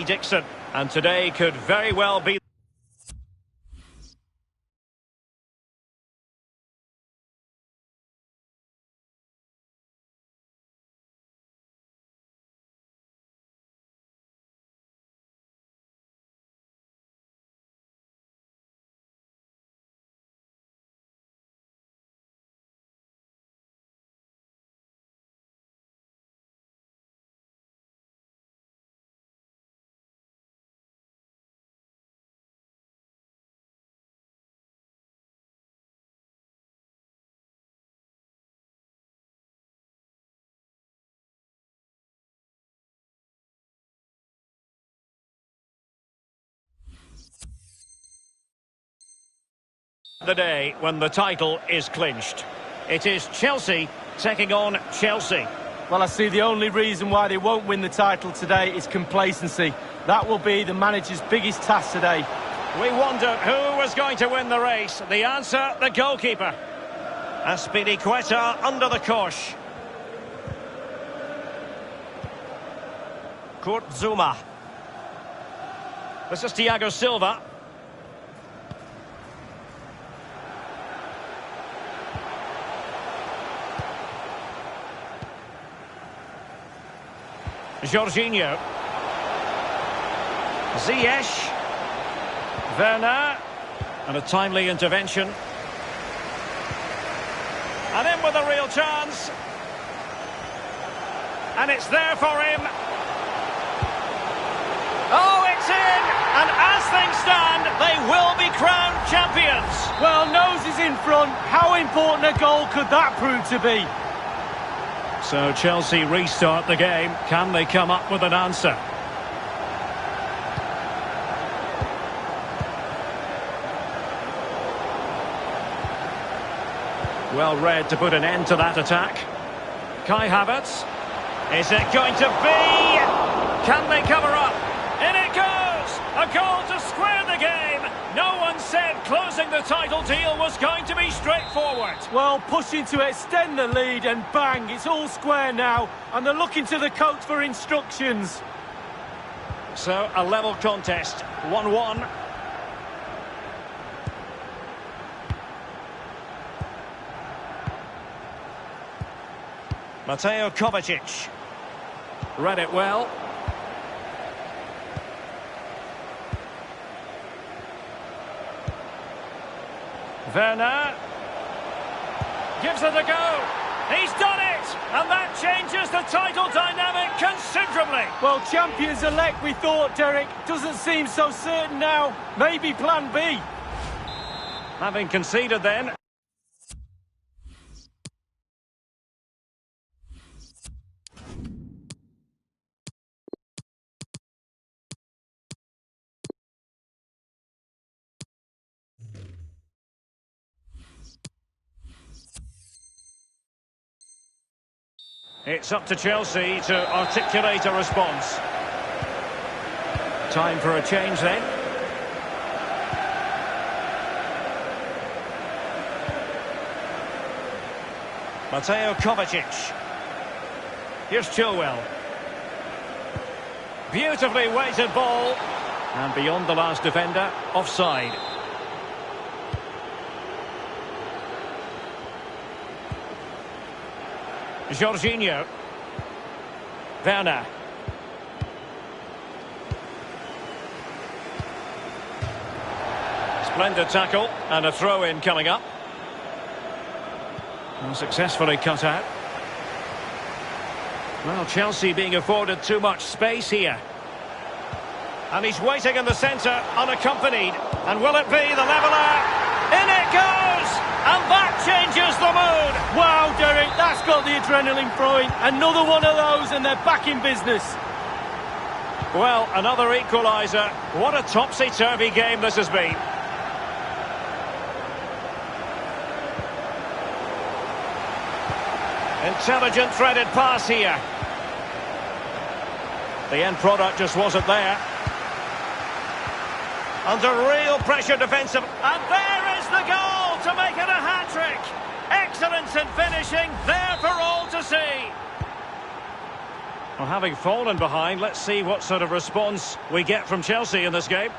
Dixon, and today could very well be the day when the title is clinched. It is Chelsea taking on Chelsea. Well, I see the only reason why they won't win the title today is complacency. That will be the manager's biggest task today. We wondered who was going to win the race. The answer, the goalkeeper. Azpilicueta under the cosh. Kurt Zouma. This is Thiago Silva. Jorginho. Ziyech. Werner. And a timely intervention. And in with a real chance. And it's there for him. Oh, it's in! And as things stand, they will be crowned champions. Well, noses in front. How important a goal could that prove to be? So Chelsea restart the game. Can they come up with an answer? Well read to put an end to that attack. Kai Havertz. Is it going to be? Can they cover up? In it goes! A goal to square the game. No one said closing the title deal was going to be straightforward. Well, pushing to extend the lead and bang, it's all square now. And they're looking to the coach for instructions. So, a level contest, 1-1. Mateo Kovacic. Read it well. Werner gives it a go. He's done it! And that changes the title dynamic considerably. Well, champions-elect, we thought, Derek. Doesn't seem so certain now. Maybe plan B. Having conceded then. It's up to Chelsea to articulate a response. Time for a change then. Mateo Kovacic. Here's Chilwell. Beautifully weighted ball. And beyond the last defender, offside. Jorginho. Werner. Splendid tackle and a throw-in coming up. And successfully cut out. Well, Chelsea being afforded too much space here. And he's waiting in the centre, unaccompanied. And will it be the leveller? In it goes! And that changes the mood. Wow, Derek, that's got the adrenaline flowing. Another one of those and they're back in business. Well, another equaliser. What a topsy-turvy game this has been. Intelligent threaded pass here. The end product just wasn't there. Under real pressure defensive. And there is the goal to make it a hat-trick. Excellence in finishing, there for all to see. Well, having fallen behind, let's see what sort of response we get from Chelsea in this game.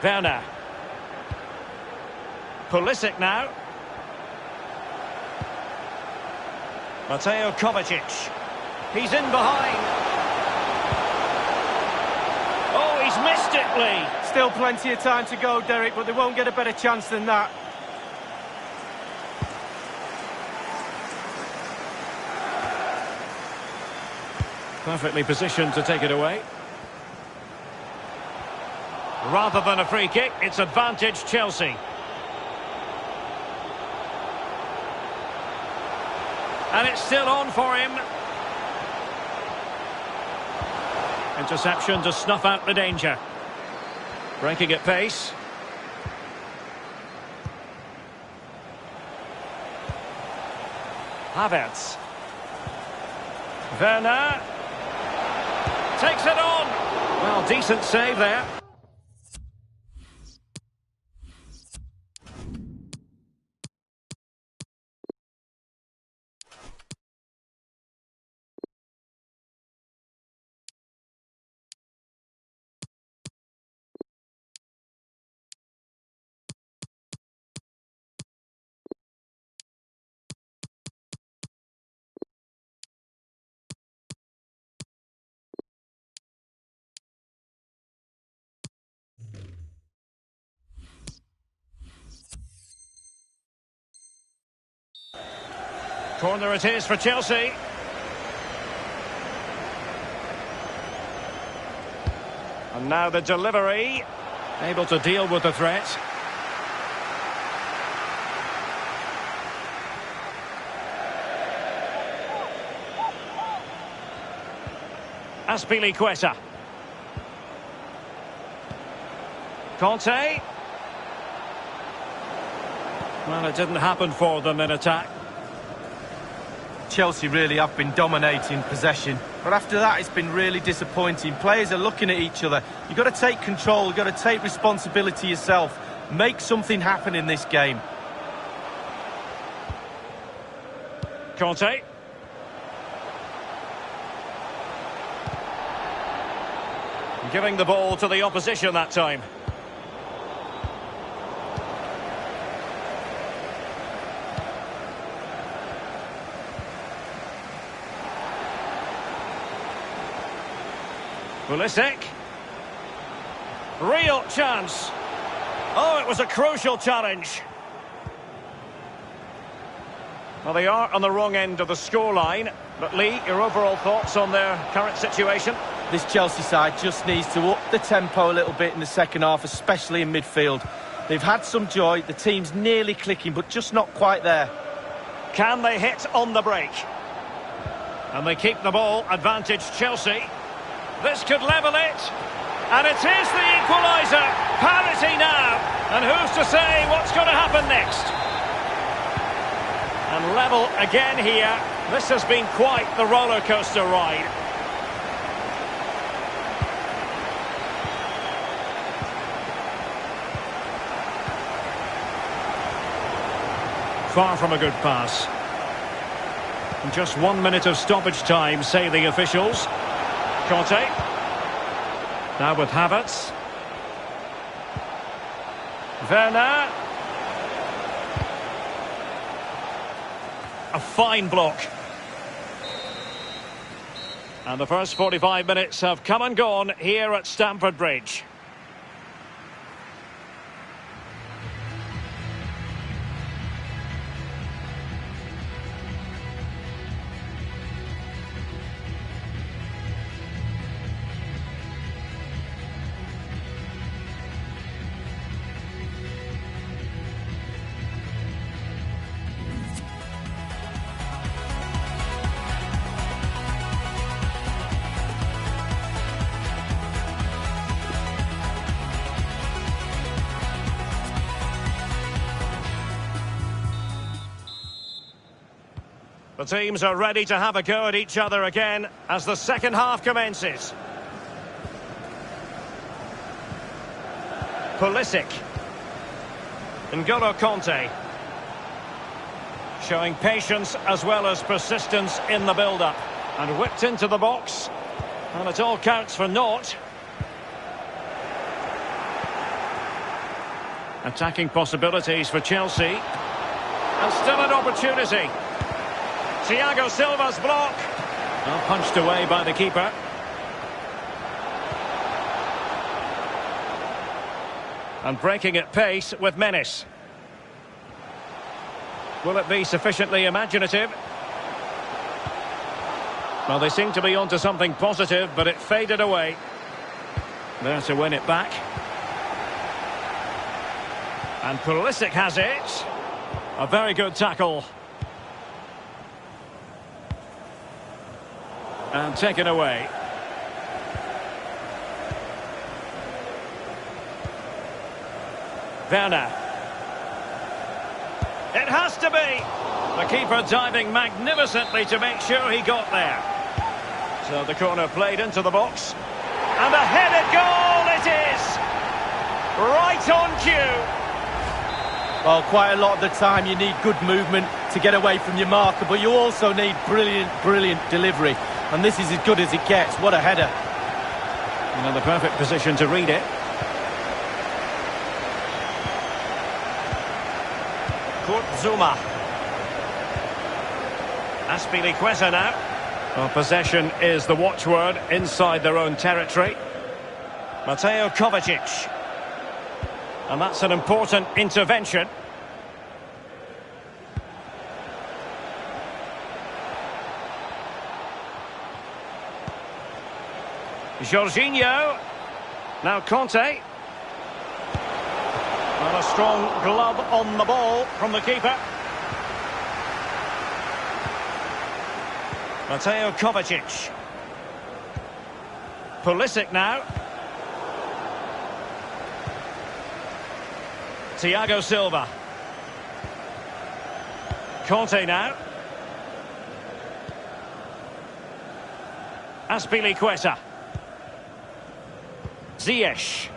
Werner. Pulisic now. Mateo Kovacic. He's in behind. Oh, he's missed it, Lee. Still plenty of time to go, Derek, but they won't get a better chance than that. Perfectly positioned to take it away. Rather than a free kick, it's advantage Chelsea. And it's still on for him. Interception to snuff out the danger. Breaking at pace. Havertz. Werner. Takes it on. Well, decent save there. Corner it is for Chelsea. And now the delivery. Able to deal with the threat. Azpilicueta. Conte. Well, it didn't happen for them in attack. Chelsea really have been dominating possession, but after that it's been really disappointing. Players are looking at each other. You've got to take control, you've got to take responsibility yourself. Make something happen in this game. Conte. Giving the ball to the opposition that time. Pulisic. Real chance. Oh, it was a crucial challenge. Well, they are on the wrong end of the scoreline. But Lee, your overall thoughts on their current situation? This Chelsea side just needs to up the tempo a little bit in the second half, especially in midfield. They've had some joy, the team's nearly clicking, but just not quite there. Can they hit on the break? And they keep the ball, advantage Chelsea. This could level it. And it is the equaliser. Parity now. And who's to say what's going to happen next? And level again here. This has been quite the roller coaster ride. Far from a good pass. And just 1 minute of stoppage time, say the officials. Conte. Now with Havertz. Werner. A fine block. And the first 45 minutes have come and gone here at Stamford Bridge. The teams are ready to have a go at each other again as the second half commences. Pulisic. N'Golo Conte. Showing patience as well as persistence in the build-up. And whipped into the box. And it all counts for naught. Attacking possibilities for Chelsea. And still an opportunity. Thiago Silva's block. Well, punched away by the keeper. And breaking at pace with menace. Will it be sufficiently imaginative? Well, they seem to be onto something positive, but it faded away. There to win it back. And Pulisic has it. A very good tackle. And taken away. Werner. It has to be. The keeper diving magnificently to make sure he got there. So the corner played into the box. And a headed goal it is. Right on cue. Well, quite a lot of the time you need good movement to get away from your marker, but you also need brilliant delivery. And this is as good as it gets. What a header. And in the perfect position to read it. Kurt Zouma. Azpilicueta now. Well, possession is the watchword inside their own territory. Mateo Kovacic. And that's an important intervention. Jorginho. Now Conte. And a strong glove on the ball from the keeper. Mateo Kovacic. Pulisic now. Thiago Silva. Conte now. Azpilicueta. Ziyech.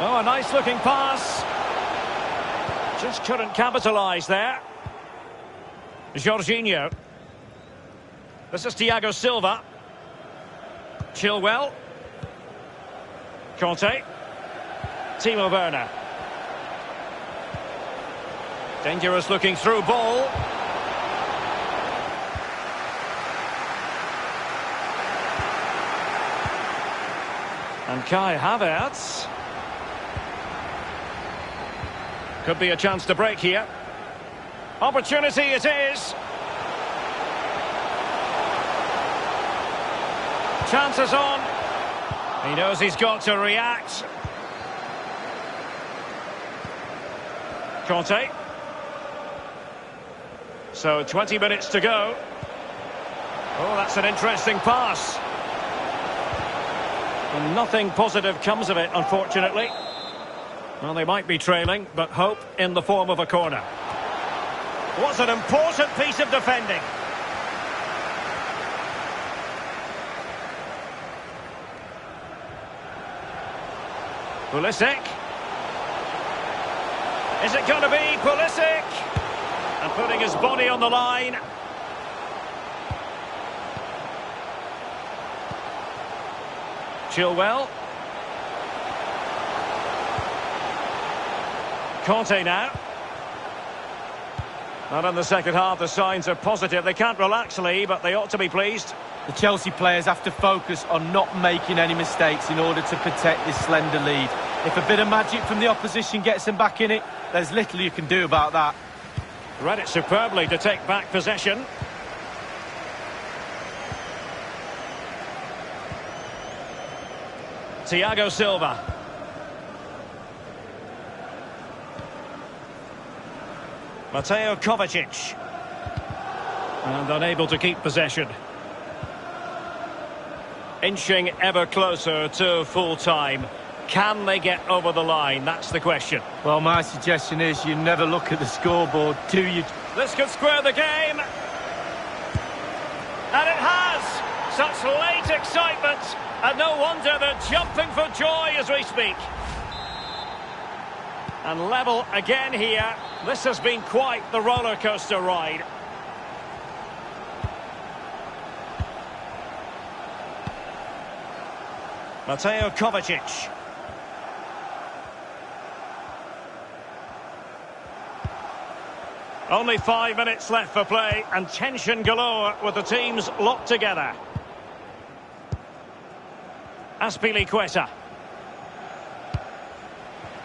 Oh, a nice looking pass. Just couldn't capitalise there. Jorginho. This is Thiago Silva. Chilwell. Conte. Timo Werner. Dangerous looking through ball. And Kai Havertz. Could be a chance to break here. Opportunity it is. Chances on. He knows he's got to react. Conte. So 20 minutes to go. Oh, that's an interesting pass. And nothing positive comes of it, unfortunately. Well, they might be trailing, but hope in the form of a corner. What's an important piece of defending. Pulisic. Is it going to be Pulisic? And putting his body on the line. Chilwell. Conte now. And in the second half, the signs are positive. They can't relax, Lee, but they ought to be pleased. The Chelsea players have to focus on not making any mistakes in order to protect this slender lead. If a bit of magic from the opposition gets them back in it, there's little you can do about that. Read it superbly to take back possession. Thiago Silva. Mateo Kovacic. And unable to keep possession. Inching ever closer to full time. Can they get over the line? That's the question. Well, my suggestion is you never look at the scoreboard, do you? This could square the game. And it has. Such late excitement. And no wonder they're jumping for joy as we speak. And level again here. This has been quite the roller coaster ride. Mateo Kovacic. Only 5 minutes left for play, and tension galore with the teams locked together. Azpilicueta.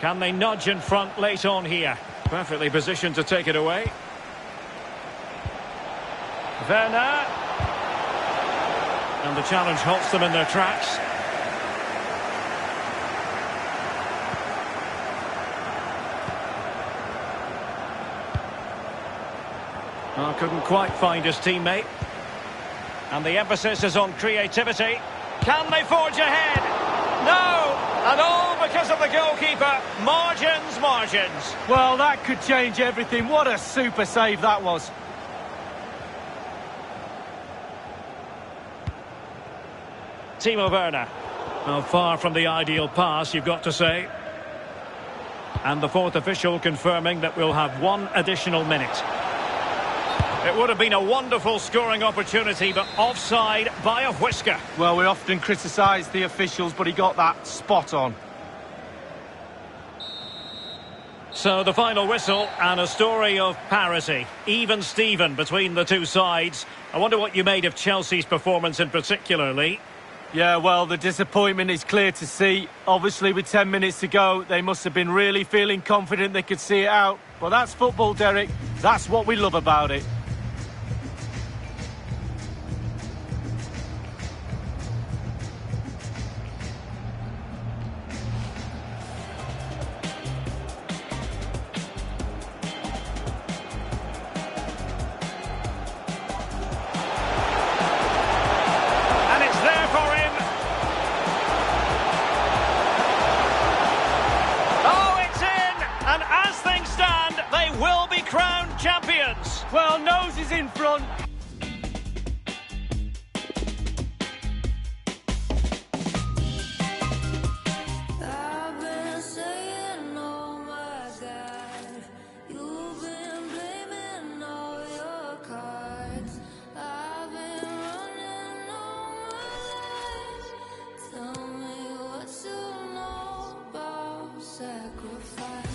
Can they nudge in front late on here? Perfectly positioned to take it away. Werner. And the challenge halts them in their tracks. Oh, couldn't quite find his teammate. And the emphasis is on creativity. Can they forge ahead? No! And all because of the goalkeeper. Margins, margins. Well, that could change everything. What a super save that was. Timo Werner. Well, far from the ideal pass, you've got to say. And the fourth official confirming that we'll have one additional minute. It would have been a wonderful scoring opportunity, but offside by a whisker. Well, we often criticise the officials, but he got that spot on. So the final whistle and a story of parity. Even Steven between the two sides. I wonder what you made of Chelsea's performance in particular, Lee. Yeah, well, the disappointment is clear to see. Obviously, with 10 minutes to go, they must have been really feeling confident they could see it out. But that's football, Derek. That's what we love about it. Well, nose is in front. I've been saying, oh my God, you've been blaming all your cards. I've been running all my life. Tell me what you know about sacrifice.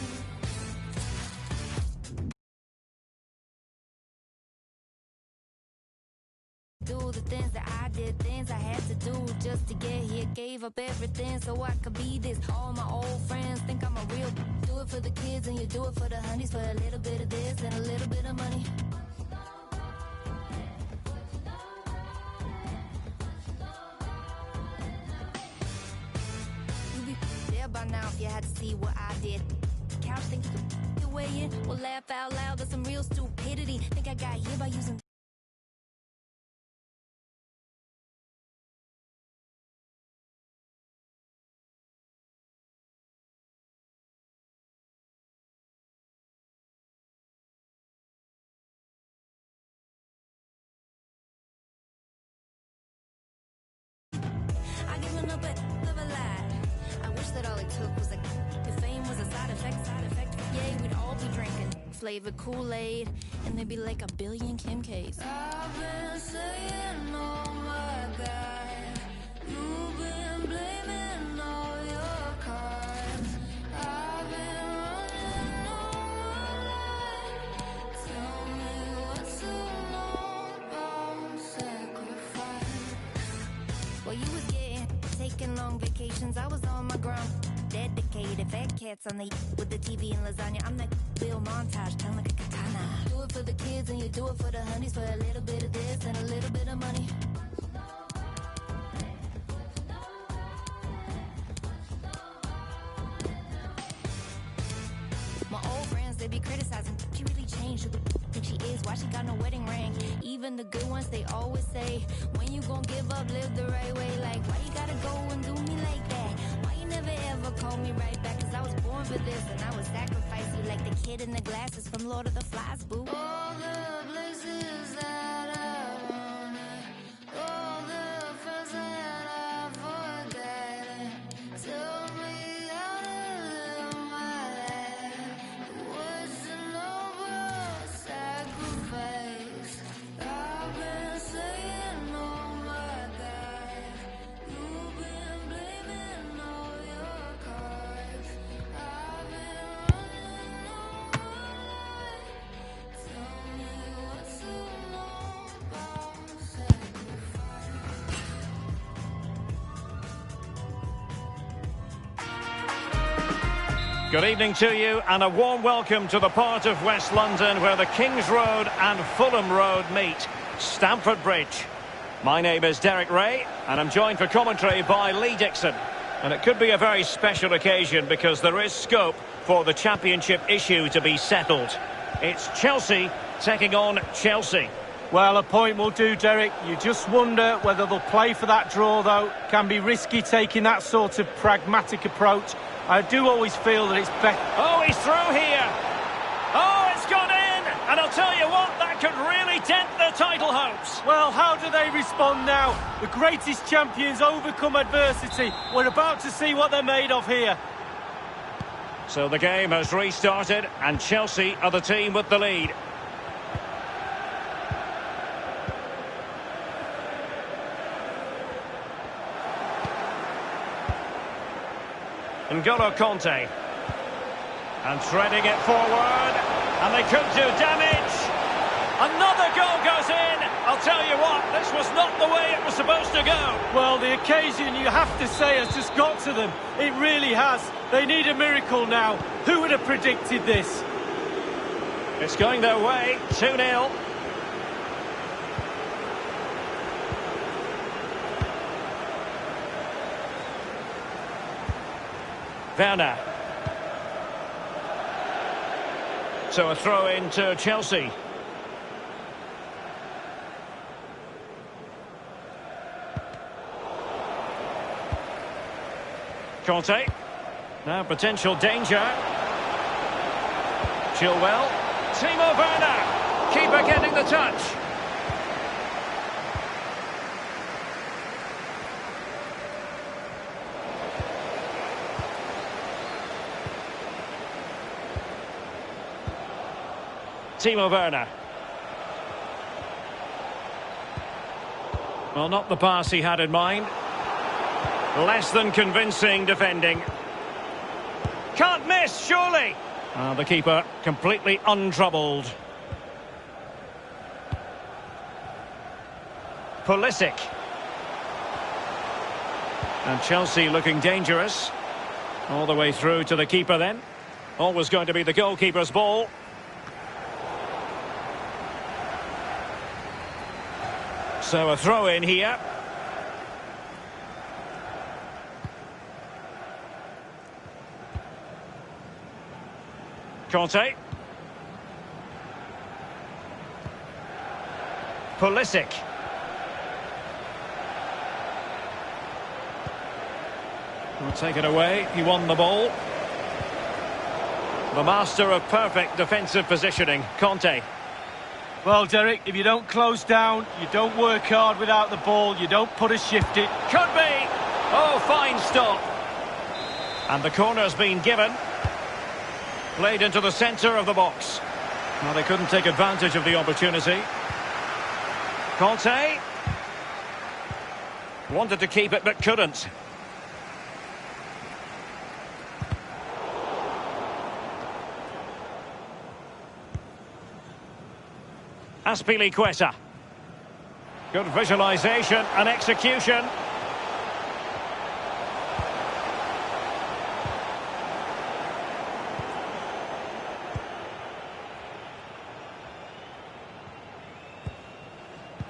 Do the things that I did, things I had to do just to get here. Gave up everything so I could be this. All my old friends think I'm a real. Do it for the kids and you do it for the honeys. For a little bit of this and a little bit of money. You'd be there by now if you had to see what I did. Couch think you could your way in. Well, laugh out loud, that's some real stupidity. Think I got here by using. I given up at live a lie. I wish that all it took was if fame was a side effect. Yeah, we'd all be drinking flavored Kool-Aid, and there'd be like a billion Kim K's. I've been saying, oh my God, you've been blaming all your cards. I've been running all my life. Tell me what you know about sacrifice. Well, you was taking long vacations, I was on my ground. Dedicated, fat cats on the with the TV and lasagna. I'm like Bill Montage, telling like a katana. Do it for the kids and you do it for the honeys. For a little bit of this and a little bit of money. My old friends, they be criticizing. She really changed. Who the think she is? Why she got no wedding ring? Even the good ones, they always say, when you gon' give up, live the right way. Like, why you gotta go and do me like that? Why you never ever call me right back? Cause I was born for this and I would sacrifice you like the kid in the glasses from Lord of the Flies, boo. All the places that I wanted, all the friends that I've forgotten. Tell me how to live my life. Good evening to you and a warm welcome to the part of West London where the Kings Road and Fulham Road meet, Stamford Bridge. My name is Derek Ray and I'm joined for commentary by Lee Dixon. And it could be a very special occasion because there is scope for the championship issue to be settled. It's Chelsea taking on Chelsea. Well, a point will do, Derek. You just wonder whether they'll play for that draw, though. Can be risky taking that sort of pragmatic approach. I do always feel that it's better. Oh, he's through here. Oh, it's gone in. And I'll tell you what, that could really dent their title hopes. Well, how do they respond now? The greatest champions overcome adversity. We're about to see what they're made of here. So the game has restarted and Chelsea are the team with the lead. N'Golo Kanté. And threading it forward. And they could do damage. Another goal goes in. I'll tell you what, this was not the way it was supposed to go. Well, the occasion, you have to say, has just got to them. It really has. They need a miracle now. Who would have predicted this? It's going their way. 2-0. Werner. So a throw in to Chelsea. Kanté. Now potential danger. Chilwell. Timo Werner. Keeper getting the touch. Timo Werner. Well, not the pass he had in mind. Less than convincing defending. Can't miss, surely. The keeper completely untroubled. Pulisic. And Chelsea looking dangerous. All the way through to the keeper then. Always going to be the goalkeeper's ball. So a throw in here. Kanté. Pulisic. We'll take it away. He won the ball. The master of perfect defensive positioning, Kanté. Well, Derek, if you don't close down, you don't work hard without the ball, you don't put a shift in. Could be. Oh, fine stop. And the corner's been given. Played into the centre of the box. Well, they couldn't take advantage of the opportunity. Kanté. Wanted to keep it, but couldn't. Azpilicueta. Good visualisation and execution.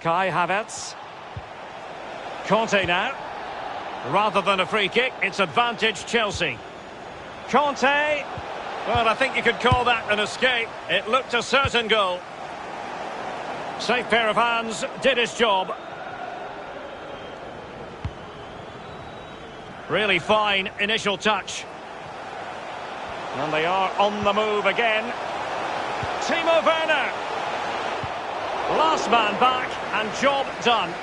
Kai Havertz. Kanté now. Rather than a free kick, it's advantage Chelsea. Kanté. Well, I think you could call that an escape. It looked a certain goal. Safe pair of hands, did his job. Really fine initial touch. And they are on the move again. Timo Werner. Last man back and job done.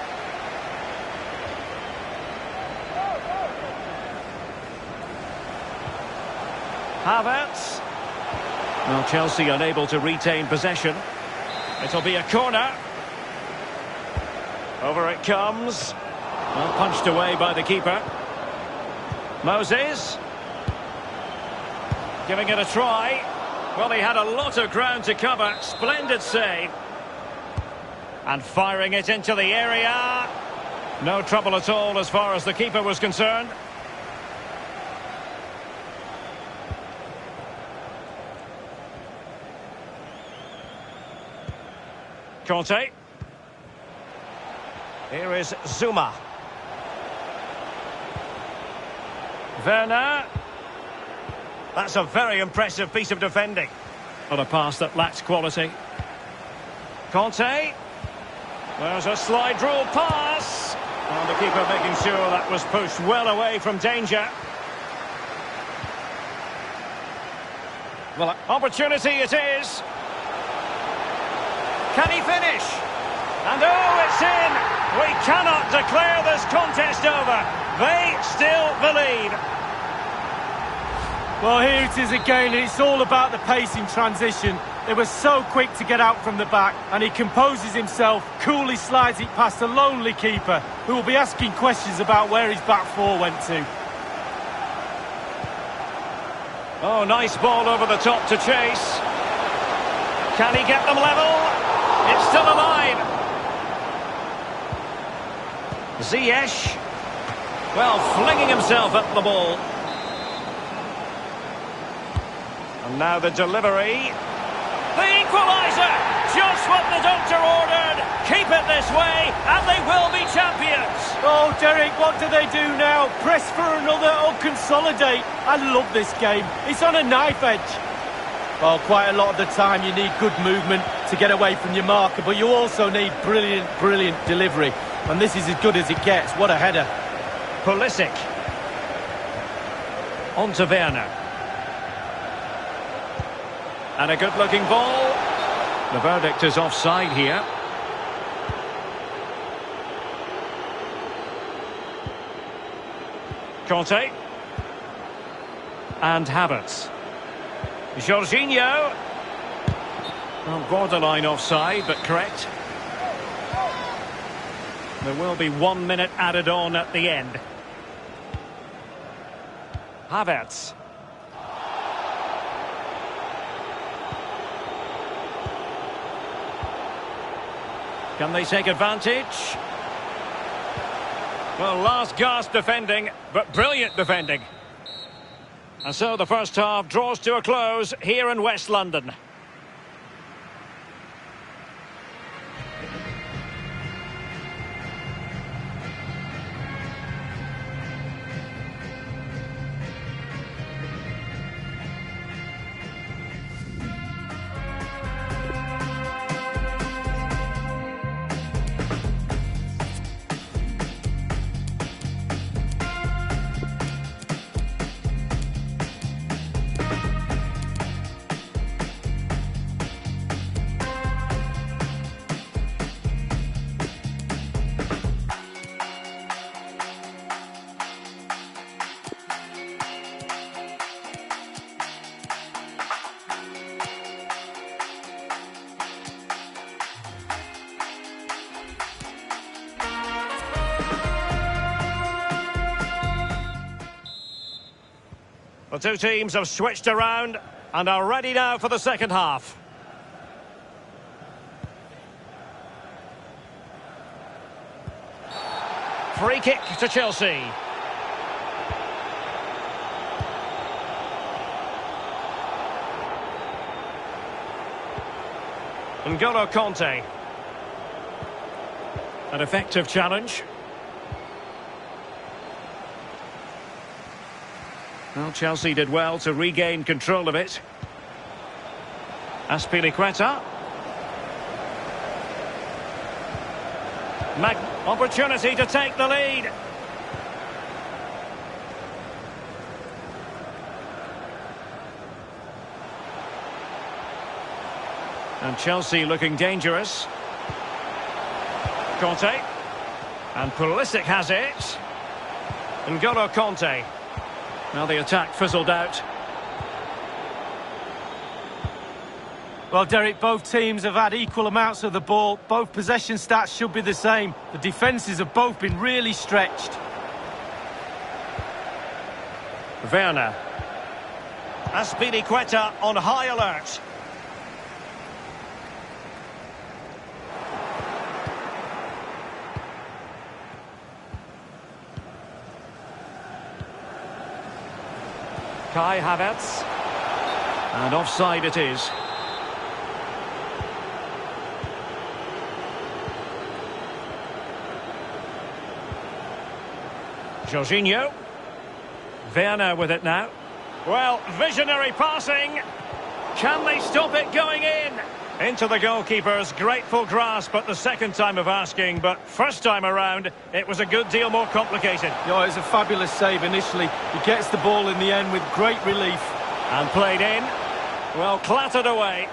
Havertz. Well, Chelsea unable to retain possession. It'll be a corner. Over it comes. Well, punched away by the keeper. Moses. Giving it a try. Well, he had a lot of ground to cover. Splendid save. And firing it into the area. No trouble at all as far as the keeper was concerned. Conte. Here is Zuma. Werner. That's a very impressive piece of defending. Not a pass that lacks quality. Conte. There's a slide rule pass. And the keeper making sure that was pushed well away from danger. Well, opportunity it is. Can he finish? And oh, it's in! We cannot declare this contest over. They still believe. Well, here it is again, and it's all about the pace in transition. They were so quick to get out from the back, and he composes himself, coolly slides it past a lonely keeper, who will be asking questions about where his back four went to. Oh, nice ball over the top to chase. Can he get them level? It's still alive. Ziyech. Well, flinging himself at the ball. And now the delivery. The equaliser! Just what the doctor ordered! Keep it this way, and they will be champions! Oh, Derek, what do they do now? Press for another or consolidate? I love this game. It's on a knife edge. Well, quite a lot of the time you need good movement to get away from your marker, but you also need brilliant, brilliant delivery. And this is as good as it gets. What a header. Pulisic. On to Werner. And a good-looking ball. The verdict is offside here. Conte. And Havertz. Jorginho. Well, borderline offside, but correct. There will be 1 minute added on at the end. Havertz. Can they take advantage? Well, last gasp defending, but brilliant defending. And so the first half draws to a close here in West London. The two teams have switched around and are ready now for the second half. Free kick to Chelsea. N'Golo Conte. An effective challenge. Well, Chelsea did well to regain control of it. Azpilicueta. Opportunity to take the lead. And Chelsea looking dangerous. Conte. And Pulisic has it. N'Golo Conte. Well, the attack fizzled out. Well, Derek, both teams have had equal amounts of the ball. Both possession stats should be the same. The defences have both been really stretched. Werner. Azpilicueta on high alert. Kai Havertz. And offside it is. Jorginho. Werner with it now. Well, visionary passing. Can they stop it going in? Into the goalkeeper's grateful grasp at the second time of asking, but first time around, it was a good deal more complicated. Yeah, it was a fabulous save initially. He gets the ball in the end with great relief. And played in. Well, clattered away.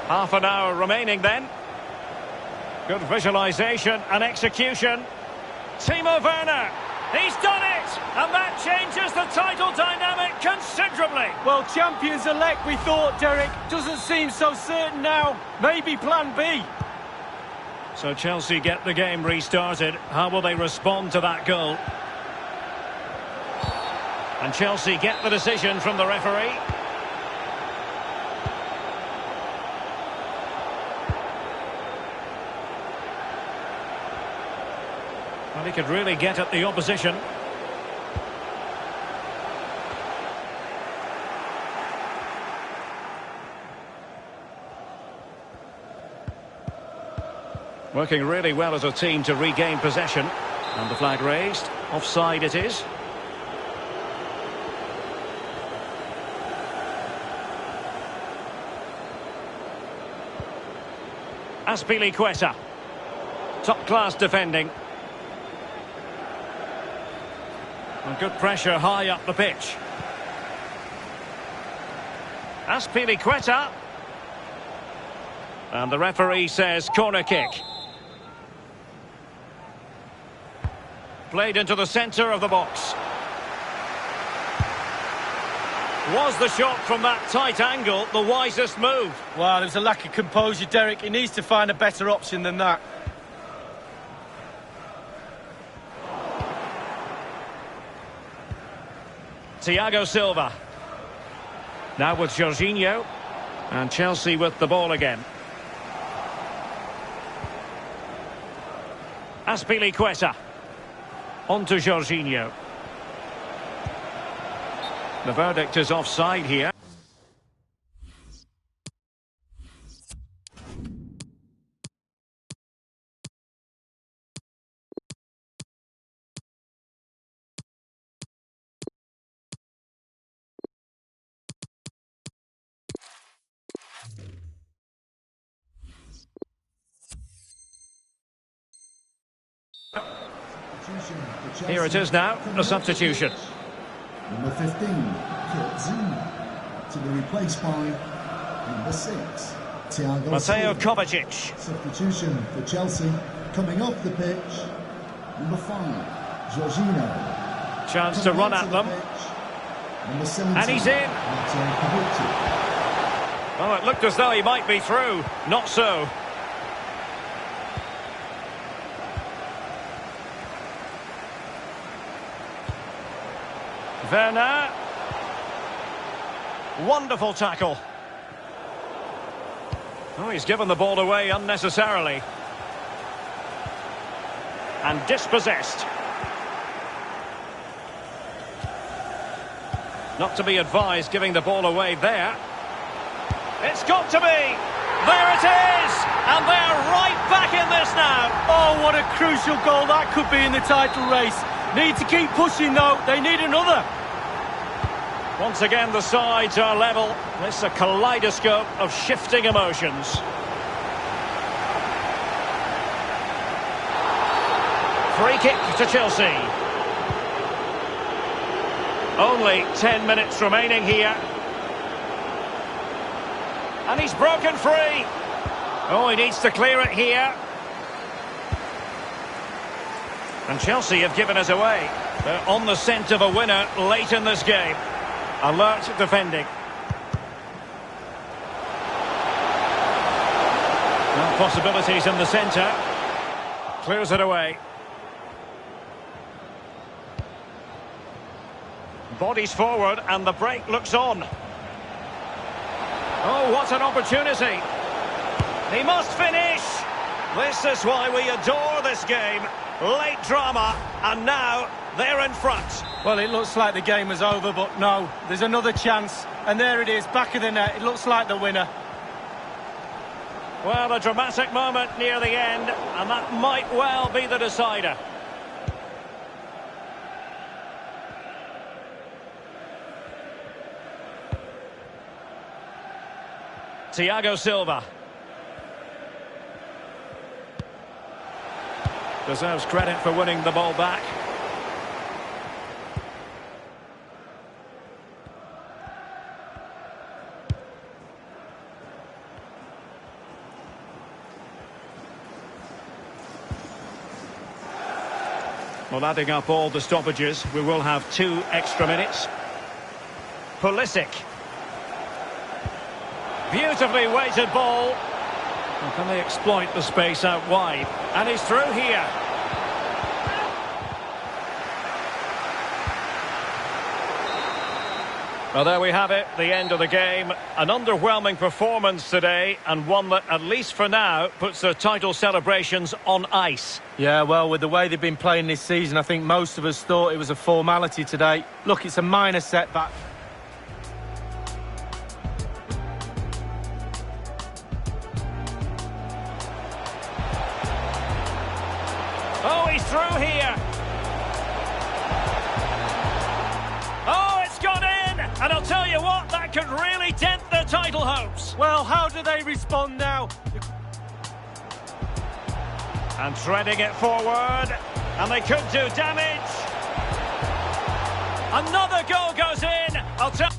Half an hour remaining then. Good visualisation and execution. Timo Werner. He's done it! And that changes the title dynamic considerably. Well, champions-elect, we thought, Derek. Doesn't seem so certain now. Maybe plan B. So Chelsea get the game restarted. How will they respond to that goal? And Chelsea get the decision from the referee. Well, he could really get at the opposition. Working really well as a team to regain possession. And the flag raised. Offside it is. Azpilicueta. Top-class defending. And good pressure high up the pitch. Azpilicueta. And the referee says corner kick. Played into the centre of the box. Was the shot from that tight angle the wisest move? Wow, there's a lack of composure, Derek. He needs to find a better option than that. Thiago Silva. Now with Jorginho. And Chelsea with the ball again. Azpilicueta. On to Jorginho. The verdict is offside here. Here it is now, a substitution. Number 15, Kurt Zouma, to be replaced by number 6, Thiago Mateo Silva. Kovacic. Substitution for Chelsea, coming off the pitch, number 5, Jorginho. Chance to run at them. Number 17, And he's in. Mateo Kovacic. Oh, it looked as though he might be through. Not so. Werner. Wonderful tackle. Oh, he's given the ball away unnecessarily. And dispossessed. Not to be advised giving the ball away there. It's got to be. There it is. And they're right back in this now. Oh, what a crucial goal that could be in the title race. Need to keep pushing, though. They need another. Once again, the sides are level. This is a kaleidoscope of shifting emotions. Free kick to Chelsea. Only 10 minutes remaining here. And he's broken free. Oh, he needs to clear it here. And Chelsea have given us away. They're on the scent of a winner late in this game. Alert defending. Well, possibilities in the centre. Clears it away. Bodies forward and the break looks on. Oh, what an opportunity. He must finish. This is why we adore this game. Late drama, and now they're in front. Well, it looks like the game is over, but no, there's another chance. And there it is, back of the net. It looks like the winner. Well, a dramatic moment near the end, and that might well be the decider. Thiago Silva. Deserves credit for winning the ball back. Well, adding up all the stoppages, we will have 2 extra minutes. Pulisic. Beautifully weighted ball. Well, can they exploit the space out wide? And he's through here. Well, there we have it, the end of the game. An underwhelming performance today, and one that, at least for now, puts their title celebrations on ice. Yeah, well, with the way they've been playing this season, I think most of us thought it was a formality today. Look, it's a minor setback. Oh, he's through here. Oh, it's gone in. And I'll tell you what, that could really dent their title hopes. Well, how do they respond now? And threading it forward. And they could do damage. Another goal goes in. I'll tell...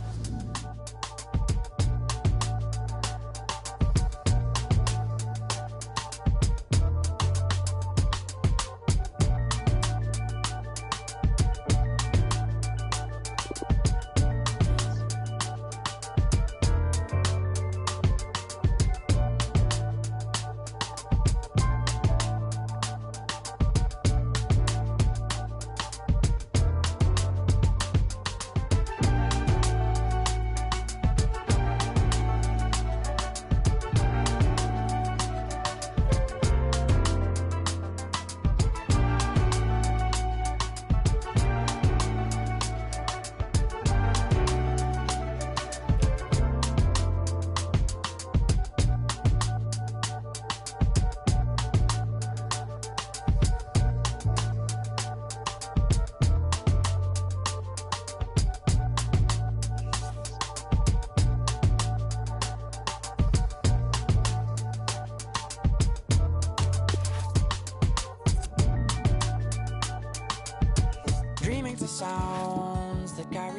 Dreaming to sounds that carry